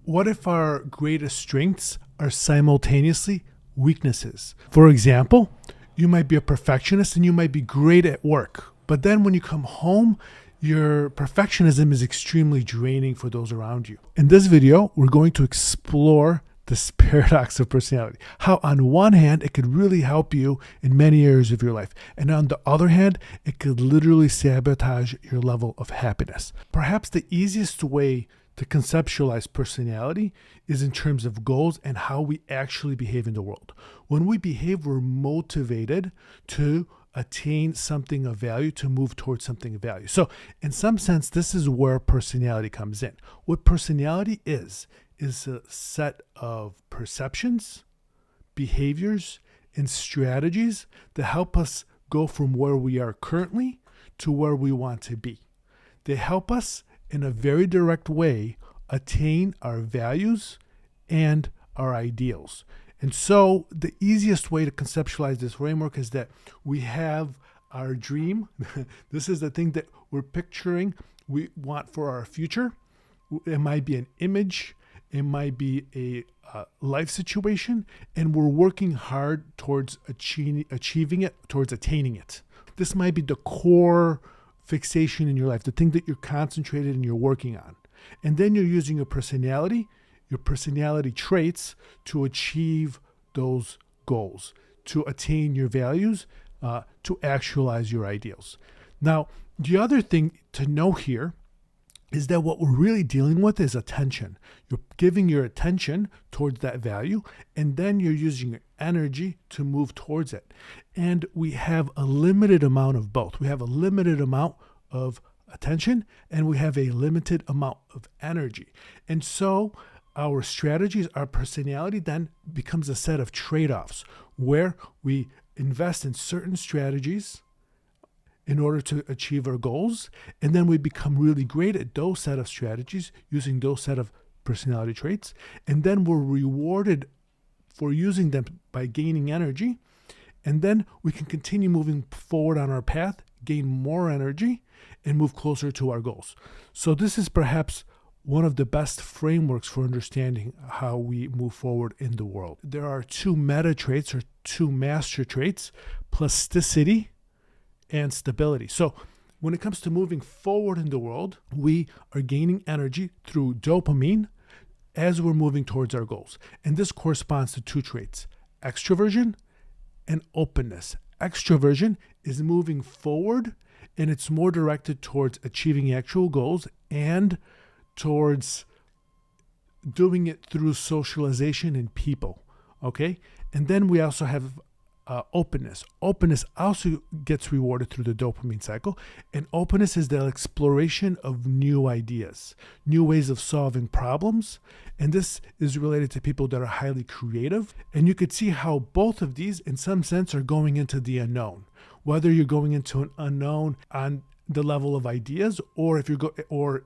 what if our greatest strengths are simultaneously weaknesses? For example, you might be a perfectionist and you might be great at work, but then when you come home, your perfectionism is extremely draining for those around you. In this video, we're going to explore this paradox of personality. How on one hand, it could really help you in many areas of your life. And on the other hand, it could literally sabotage your level of happiness. Perhaps the easiest way to conceptualize personality is in terms of goals and how we actually behave in the world. When we behave, we're motivated to attain something of value, to move towards something of value. So in some sense, this is where personality comes in. What personality is a set of perceptions, behaviors, and strategies that help us go from where we are currently to where we want to be. They help us in a very direct way attain our values and our ideals. And so the easiest way to conceptualize this framework is that we have our dream. This is the thing that we're picturing we want for our future. It might be an image. It might be a life situation. And we're working hard towards achieving it, towards attaining it. This might be the core fixation in your life, the thing that you're concentrated and you're working on. And then you're using your personality traits to achieve those goals, to attain your values, to actualize your ideals. Now, the other thing to know here is that what we're really dealing with is attention. You're giving your attention towards that value, and then you're using your energy to move towards it. And we have a limited amount of both. We have a limited amount of attention, and we have a limited amount of energy. And so our strategies, our personality then becomes a set of trade-offs where we invest in certain strategies in order to achieve our goals. And then we become really great at those set of strategies using those set of personality traits. And then we're rewarded for using them by gaining energy. And then we can continue moving forward on our path, gain more energy, and move closer to our goals. So this is perhaps one of the best frameworks for understanding how we move forward in the world. There are two meta traits or two master traits, plasticity and stability. So when it comes to moving forward in the world, we are gaining energy through dopamine as we're moving towards our goals. And this corresponds to two traits, extroversion and openness. Extroversion is moving forward, and it's more directed towards achieving actual goals and towards doing it through socialization and people, okay? And then we also have openness. Openness also gets rewarded through the dopamine cycle, and openness is the exploration of new ideas, new ways of solving problems, and this is related to people that are highly creative. And you could see how both of these, in some sense, are going into the unknown. Whether you're going into an unknown on the level of ideas, or if you're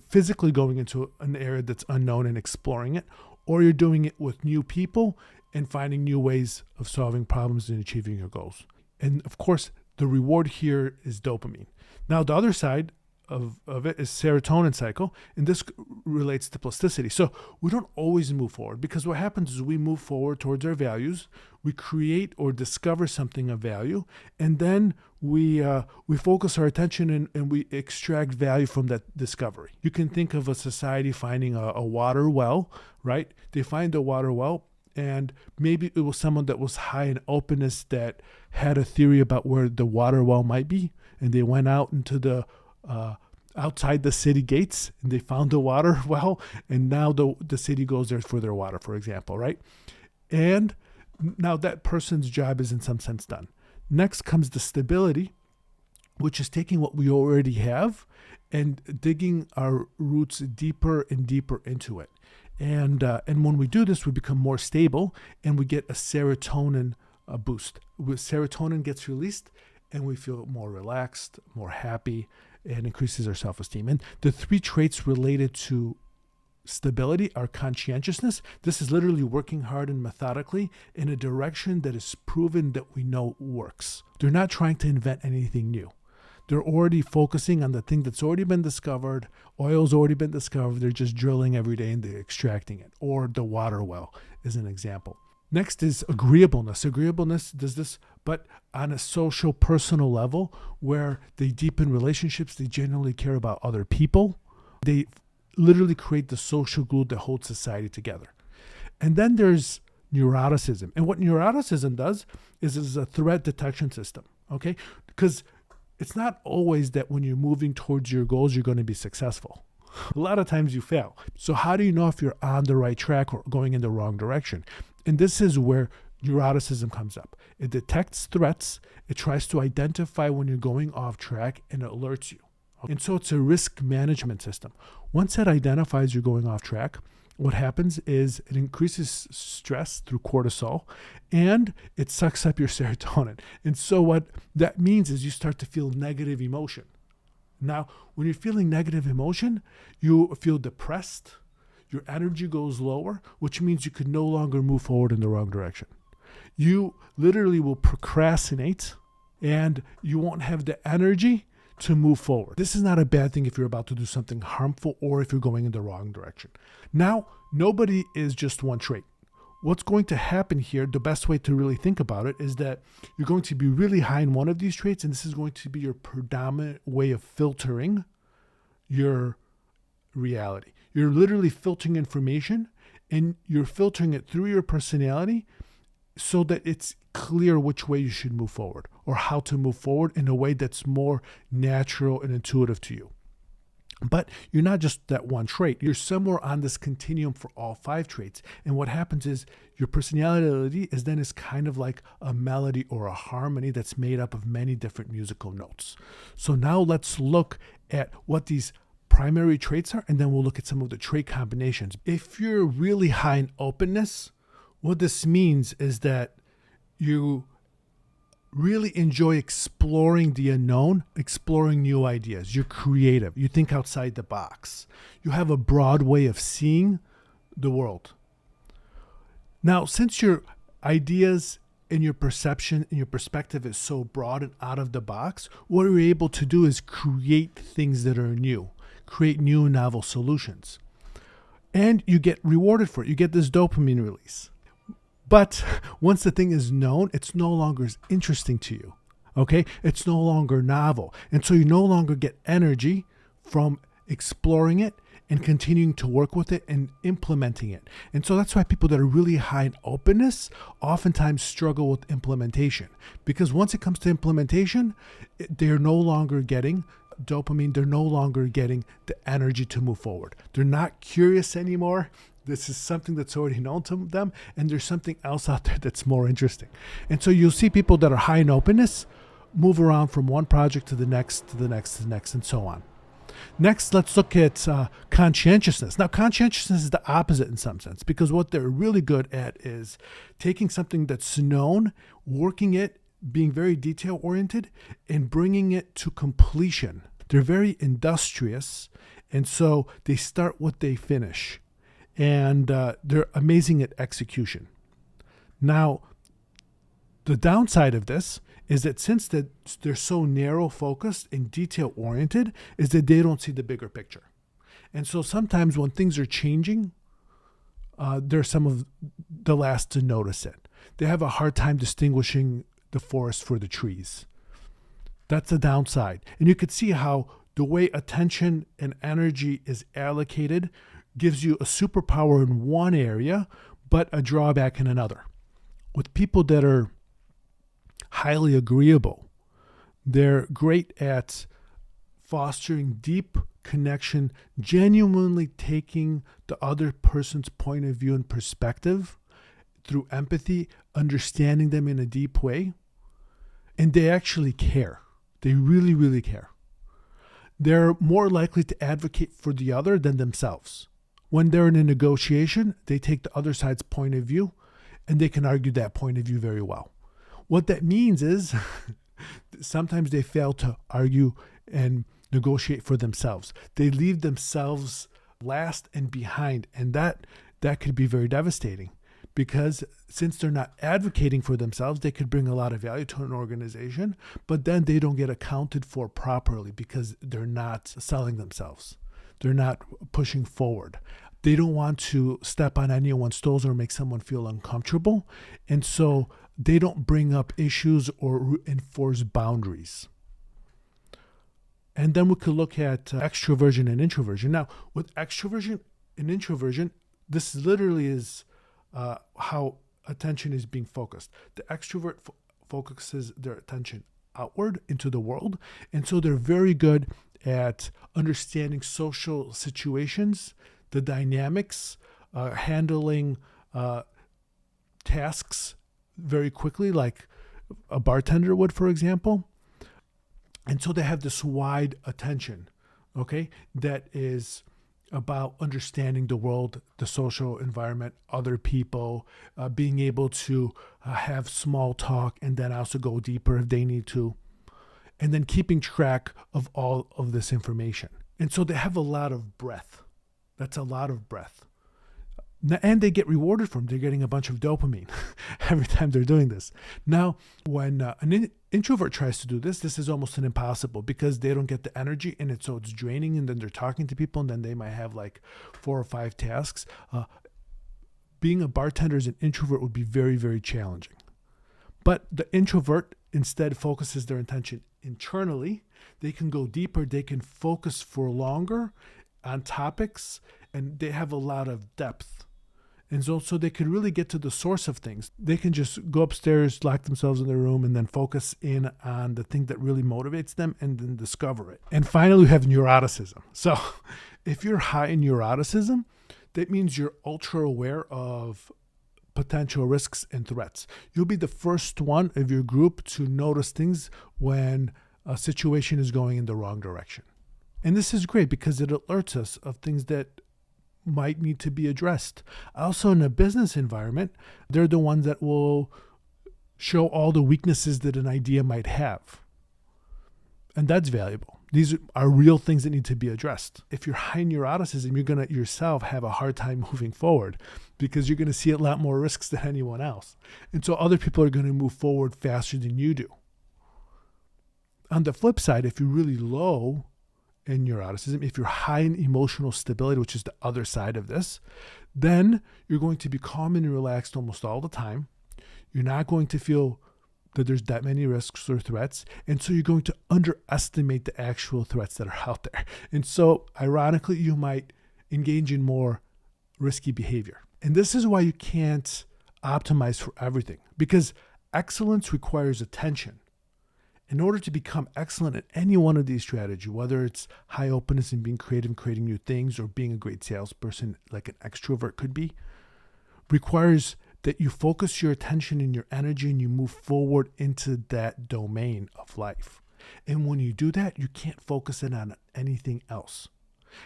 physically going into an area that's unknown and exploring it, or you're doing it with new people and finding new ways of solving problems and achieving your goals. And of course, the reward here is dopamine. Now, the other side of it is serotonin cycle, and this relates to plasticity. So we don't always move forward, because what happens is we move forward towards our values, we create or discover something of value, and then we focus our attention and we extract value from that discovery. You can think of a society finding a water well, right? They find a water well, and maybe it was someone that was high in openness that had a theory about where the water well might be, and they went out into the outside the city gates, and they found the water well, and now the city goes there for their water, for example, right? And now that person's job is in some sense done. Next comes the stability, which is taking what we already have and digging our roots deeper and deeper into it. And when we do this, we become more stable, and we get a serotonin boost. Serotonin gets released, and we feel more relaxed, more happy, and increases our self-esteem. And the three traits related to stability are conscientiousness. This is literally working hard and methodically in a direction that is proven that we know works. They're not trying to invent anything new. They're already focusing on the thing that's already been discovered. Oil's already been discovered. They're just drilling every day and they're extracting it. Or the water well is an example. Next is agreeableness. Agreeableness does this, but on a social, personal level, where they deepen relationships. They genuinely care about other people. They literally create the social glue that holds society together. And then there's neuroticism. And what neuroticism does is a threat detection system, okay? Because it's not always that when you're moving towards your goals, you're going to be successful. A lot of times you fail. So how do you know if you're on the right track or going in the wrong direction? And this is where neuroticism comes up. It detects threats. It tries to identify when you're going off track and it alerts you. And so it's a risk management system. Once it identifies you're going off track, what happens is it increases stress through cortisol and it sucks up your serotonin. And so what that means is you start to feel negative emotion. Now, when you're feeling negative emotion, you feel depressed, your energy goes lower, which means you could no longer move forward in the wrong direction. You literally will procrastinate and you won't have the energy to move forward. This is not a bad thing if you're about to do something harmful or if you're going in the wrong direction. Now, nobody is just one trait. What's going to happen here, the best way to really think about it is that you're going to be really high in one of these traits, and this is going to be your predominant way of filtering your reality. You're literally filtering information, and you're filtering it through your personality so that it's clear which way you should move forward or how to move forward in a way that's more natural and intuitive to you. But you're not just that one trait. You're somewhere on this continuum for all 5 traits. And what happens is your personality is kind of like a melody or a harmony that's made up of many different musical notes. So now let's look at what these primary traits are, and then we'll look at some of the trait combinations. If you're really high in openness, what this means is that you really enjoy exploring the unknown, exploring new ideas. You're creative. You think outside the box. You have a broad way of seeing the world. Now, since your ideas and your perception and your perspective is so broad and out of the box, what you're able to do is create things that are new, create new novel solutions. And you get rewarded for it. You get this dopamine release. But once the thing is known, it's no longer as interesting to you, okay? It's no longer novel. And so you no longer get energy from exploring it and continuing to work with it and implementing it. And so that's why people that are really high in openness oftentimes struggle with implementation. Because once it comes to implementation, they're no longer getting dopamine. They're no longer getting the energy to move forward. They're not curious anymore. This is something that's already known to them, and there's something else out there that's more interesting. And so you'll see people that are high in openness move around from one project to the next, to the next, to the next, and so on. Next, let's look at conscientiousness. Now, conscientiousness is the opposite in some sense, because what they're really good at is taking something that's known, working it, being very detail-oriented, and bringing it to completion. They're very industrious, and so they start what they finish. And they're amazing at execution. Now, the downside of this is that since they're so narrow focused and detail oriented, is that they don't see the bigger picture. And so sometimes when things are changing, they're some of the last to notice it. They have a hard time distinguishing the forest for the trees. That's the downside. And you could see how the way attention and energy is allocated gives you a superpower in one area, but a drawback in another. With people that are highly agreeable, they're great at fostering deep connection, genuinely taking the other person's point of view and perspective through empathy, understanding them in a deep way. And they actually care. They really, really care. They're more likely to advocate for the other than themselves. When they're in a negotiation, they take the other side's point of view and they can argue that point of view very well. What that means is sometimes they fail to argue and negotiate for themselves. They leave themselves last and behind, and that could be very devastating because since they're not advocating for themselves, they could bring a lot of value to an organization, but then they don't get accounted for properly because they're not selling themselves. They're not pushing forward. They don't want to step on anyone's toes or make someone feel uncomfortable. And so they don't bring up issues or enforce boundaries. And then we could look at extroversion and introversion. Now, with extroversion and introversion, this literally is how attention is being focused. The extrovert focuses their attention outward into the world. And so they're very good at understanding social situations, the dynamics, handling tasks very quickly, like a bartender would, for example. And so they have this wide attention, okay, that is about understanding the world, the social environment, other people, being able to have small talk and then also go deeper if they need to, and then keeping track of all of this information. And so they have a lot of breadth. That's a lot of breadth. And they get rewarded from it. They're getting a bunch of dopamine every time they're doing this. Now, when an introvert tries to do this, this is almost an impossible because they don't get the energy in it. So it's draining, and then they're talking to people, and then they might have like 4 or 5 tasks. Being a bartender as an introvert would be very, very challenging. But the introvert instead focuses their attention internally. They can go deeper. They can focus for longer on topics, and they have a lot of depth. And so they could really get to the source of things. They can just go upstairs, lock themselves in their room, and then focus in on the thing that really motivates them and then discover it. And finally, we have neuroticism. So if you're high in neuroticism, that means you're ultra aware of potential risks and threats. You'll be the first one of your group to notice things when a situation is going in the wrong direction. And this is great because it alerts us of things that might need to be addressed. Also, in a business environment, they're the ones that will show all the weaknesses that an idea might have. And that's valuable. These are real things that need to be addressed. If you're high in neuroticism, you're going to yourself have a hard time moving forward because you're going to see a lot more risks than anyone else. And so other people are going to move forward faster than you do. On the flip side, if you're really low in neuroticism, if you're high in emotional stability, which is the other side of this, then you're going to be calm and relaxed almost all the time. You're not going to feel that there's that many risks or threats. And so you're going to underestimate the actual threats that are out there. And so ironically, you might engage in more risky behavior. And this is why you can't optimize for everything, because excellence requires attention. In order to become excellent at any one of these strategies, whether it's high openness and being creative and creating new things, or being a great salesperson like an extrovert could be, requires that you focus your attention and your energy and you move forward into that domain of life. And when you do that, you can't focus it on anything else.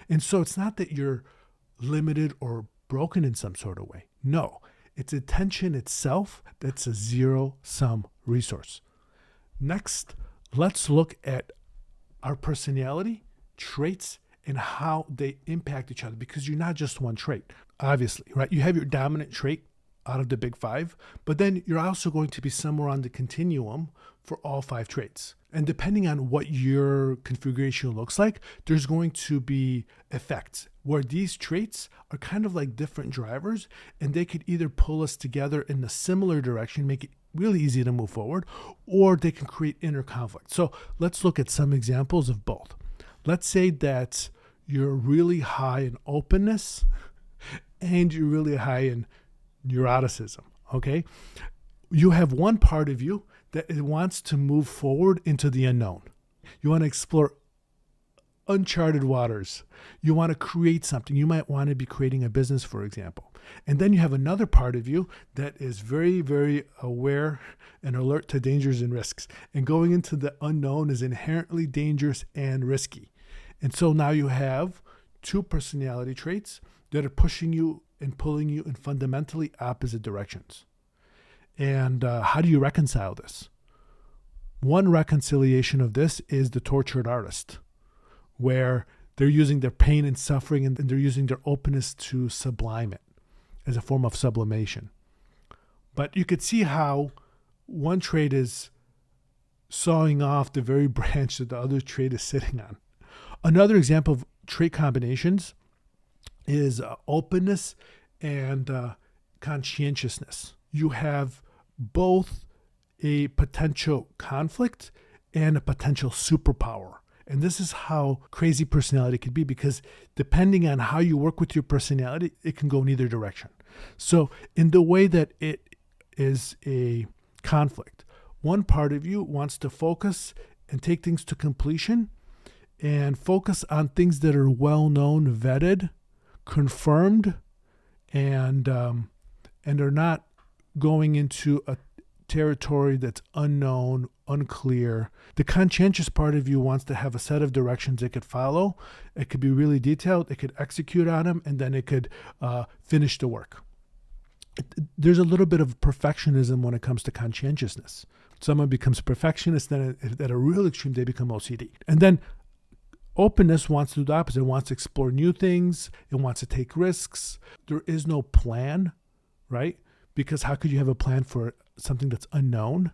And so it's not that you're limited or broken in some sort of way. No, it's attention itself that's a zero-sum resource. Next, let's look at our personality traits and how they impact each other, because you're not just one trait, obviously, right? You have your dominant trait out of the big 5, but then you're also going to be somewhere on the continuum for all 5 traits. And depending on what your configuration looks like, there's going to be effects where these traits are kind of like different drivers, and they could either pull us together in a similar direction, make it really easy to move forward, or they can create inner conflict. So let's look at some examples of both. Let's say that you're really high in openness and you're really high in neuroticism, okay? You have one part of you that it wants to move forward into the unknown. You want to explore uncharted waters. You want to create something. You might want to be creating a business, for example. And then you have another part of you that is very, very aware and alert to dangers and risks. And going into the unknown is inherently dangerous and risky. And so now you have 2 personality traits that are pushing you and pulling you in fundamentally opposite directions. And how do you reconcile this? One reconciliation of this is the tortured artist, where they're using their pain and suffering and they're using their openness to sublime it as a form of sublimation. But you could see how one trait is sawing off the very branch that the other trait is sitting on. Another example of trait combinations is openness and conscientiousness. You have both a potential conflict and a potential superpower. And this is how crazy personality can be, because depending on how you work with your personality, it can go in either direction. So in the way that it is a conflict, one part of you wants to focus and take things to completion and focus on things that are well-known, vetted, confirmed, and are not going into a territory that's unknown, unclear. The conscientious part of you wants to have a set of directions it could follow. It could be really detailed. It could execute on them, and then it could finish the work. There's a little bit of perfectionism when it comes to conscientiousness. Someone becomes a perfectionist, then at a real extreme, they become OCD. And then openness wants to do the opposite. It wants to explore new things. It wants to take risks. There is no plan, right? Because how could you have a plan for something that's unknown?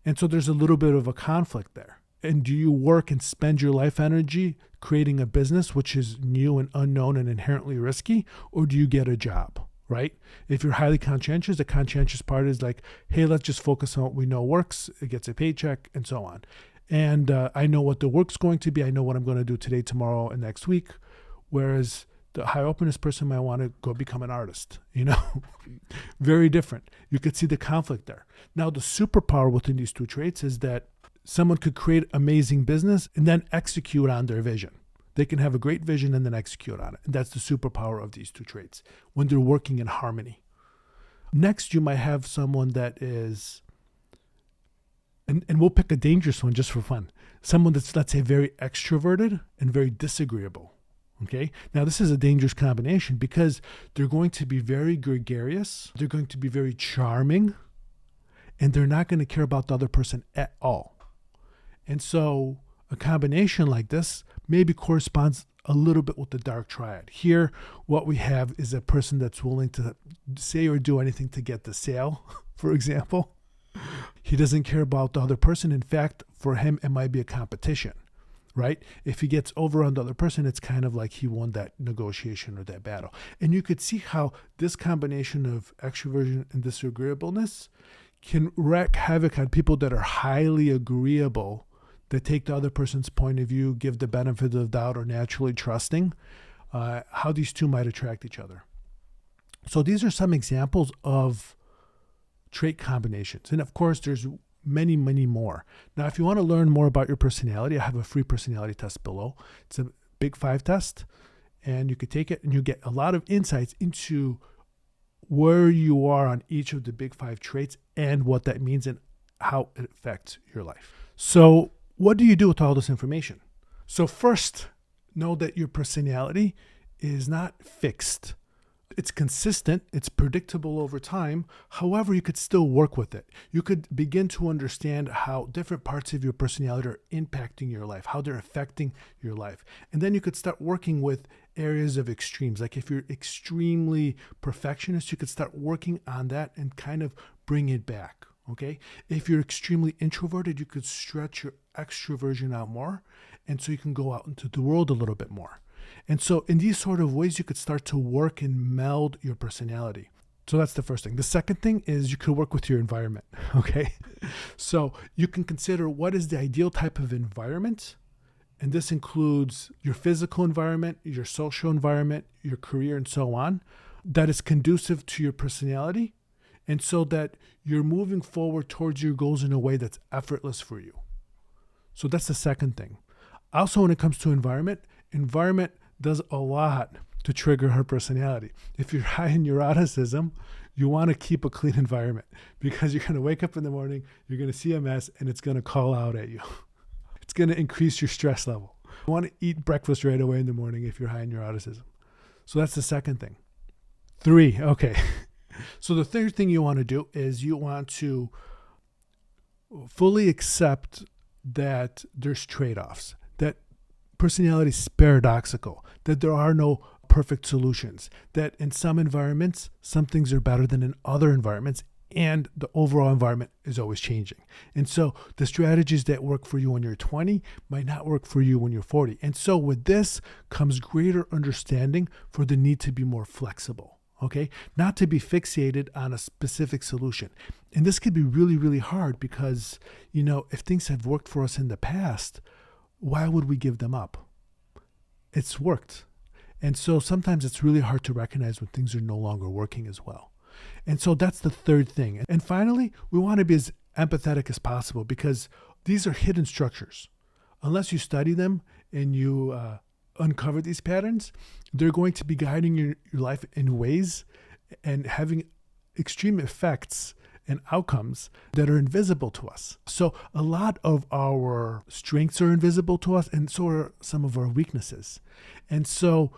And so there's a little bit of a conflict there. And do you work and spend your life energy creating a business which is new and unknown and inherently risky? Or do you get a job, right? If you're highly conscientious, the conscientious part is like, hey, let's just focus on what we know works. It gets a paycheck and so on. And I know what the work's going to be. I know what I'm going to do today, tomorrow, and next week. Whereas the high openness person might want to go become an artist, very different. You could see the conflict there. Now, the superpower within these two traits is that someone could create amazing business and then execute on their vision. They can have a great vision and then execute on it. And that's the superpower of these two traits when they're working in harmony. Next, you might have someone that is, and we'll pick a dangerous one just for fun, someone that's, let's say, very extroverted and very disagreeable. Okay. Now, this is a dangerous combination because they're going to be very gregarious. They're going to be very charming, and they're not going to care about the other person at all. And so a combination like this maybe corresponds a little bit with the dark triad. Here, what we have is a person that's willing to say or do anything to get the sale, for example. He doesn't care about the other person. In fact, for him, it might be a competition. Right? If he gets over on the other person, it's kind of like he won that negotiation or that battle. And you could see how this combination of extroversion and disagreeableness can wreak havoc on people that are highly agreeable, that take the other person's point of view, give the benefit of the doubt, or naturally trusting, how these two might attract each other. So these are some examples of trait combinations. And of course, there's many, many more. Now, if you want to learn more about your personality, I have a free personality test below. It's a Big 5 test, and you could take it and you get a lot of insights into where you are on each of the Big 5 traits and what that means and how it affects your life. So what do you do with all this information? So first, know that your personality is not fixed. It's consistent, it's predictable over time. However, you could still work with it. You could begin to understand how different parts of your personality are impacting your life, how they're affecting your life. And then you could start working with areas of extremes. Like if you're extremely perfectionist, you could start working on that and kind of bring it back. Okay. If you're extremely introverted, you could stretch your extroversion out more. And so you can go out into the world a little bit more. And so in these sort of ways, you could start to work and meld your personality. So that's the first thing. The second thing is you could work with your environment. Okay. So you can consider what is the ideal type of environment. And this includes your physical environment, your social environment, your career, and so on, that is conducive to your personality. And so that you're moving forward towards your goals in a way that's effortless for you. So that's the second thing. Also, when it comes to environment does a lot to trigger her personality. If you're high in neuroticism, you want to keep a clean environment because you're going to wake up in the morning, you're going to see a mess, and it's going to call out at you. It's going to increase your stress level. You want to eat breakfast right away in the morning if you're high in neuroticism. So that's the second thing. 3, okay. So the third thing you want to do is you want to fully accept that there's trade-offs, that personality is paradoxical, that there are no perfect solutions, that in some environments, some things are better than in other environments, and the overall environment is always changing. And so the strategies that work for you when you're 20 might not work for you when you're 40. And so with this comes greater understanding for the need to be more flexible, okay? Not to be fixated on a specific solution. And this could be really, really hard because, if things have worked for us in the past, why would we give them up? It's worked. And so sometimes it's really hard to recognize when things are no longer working as well. And so that's the third thing. And finally, we want to be as empathetic as possible because these are hidden structures. Unless you study them and you uncover these patterns, they're going to be guiding your life in ways and having extreme effects and outcomes that are invisible to us. So a lot of our strengths are invisible to us, and so are some of our weaknesses. And so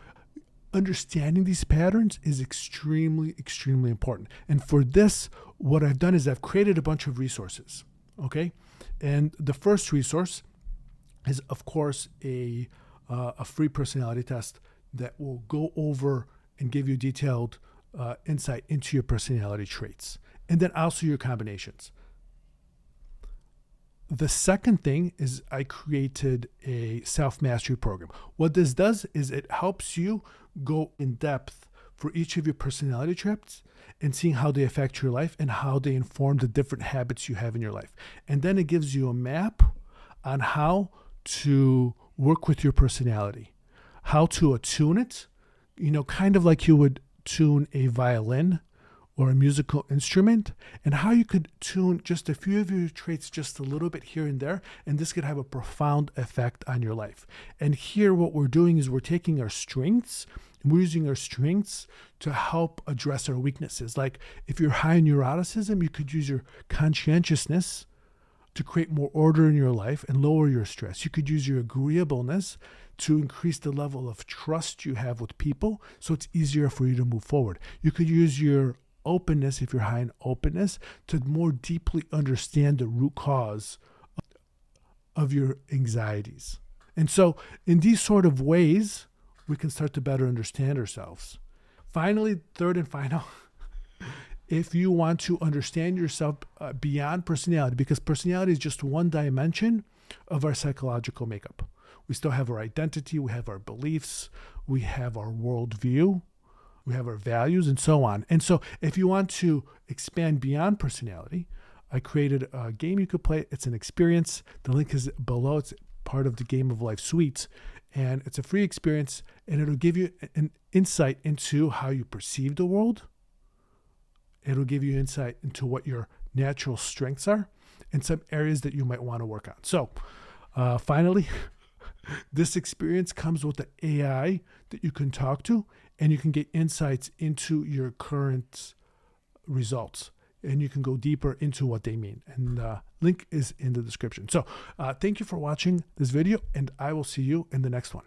understanding these patterns is extremely, extremely important. And for this, what I've done is I've created a bunch of resources, okay? And the first resource is, of course, a free personality test that will go over and give you detailed insight into your personality traits, and then also your combinations. The second thing is I created a self-mastery program. What this does is it helps you go in depth for each of your personality traits and seeing how they affect your life and how they inform the different habits you have in your life. And then it gives you a map on how to work with your personality, how to attune it, kind of like you would tune a violin or a musical instrument, and how you could tune just a few of your traits just a little bit here and there, and this could have a profound effect on your life. And here what we're doing is we're taking our strengths, and we're using our strengths to help address our weaknesses. Like if you're high in neuroticism, you could use your conscientiousness to create more order in your life and lower your stress. You could use your agreeableness to increase the level of trust you have with people so it's easier for you to move forward. You could use your openness, if you're high in openness, to more deeply understand the root cause of your anxieties. And so in these sort of ways, we can start to better understand ourselves. Finally, third and final, if you want to understand yourself beyond personality, because personality is just one dimension of our psychological makeup. We still have our identity, we have our beliefs, we have our worldview, we have our values, and so on. And so if you want to expand beyond personality, I created a game you could play. It's an experience. The link is below. It's part of the Game of Life suite. And it's a free experience, and it'll give you an insight into how you perceive the world. It'll give you insight into what your natural strengths are and some areas that you might want to work on. So finally, this experience comes with the AI that you can talk to, and you can get insights into your current results, and you can go deeper into what they mean. And link is in the description. So thank you for watching this video, and I will see you in the next one.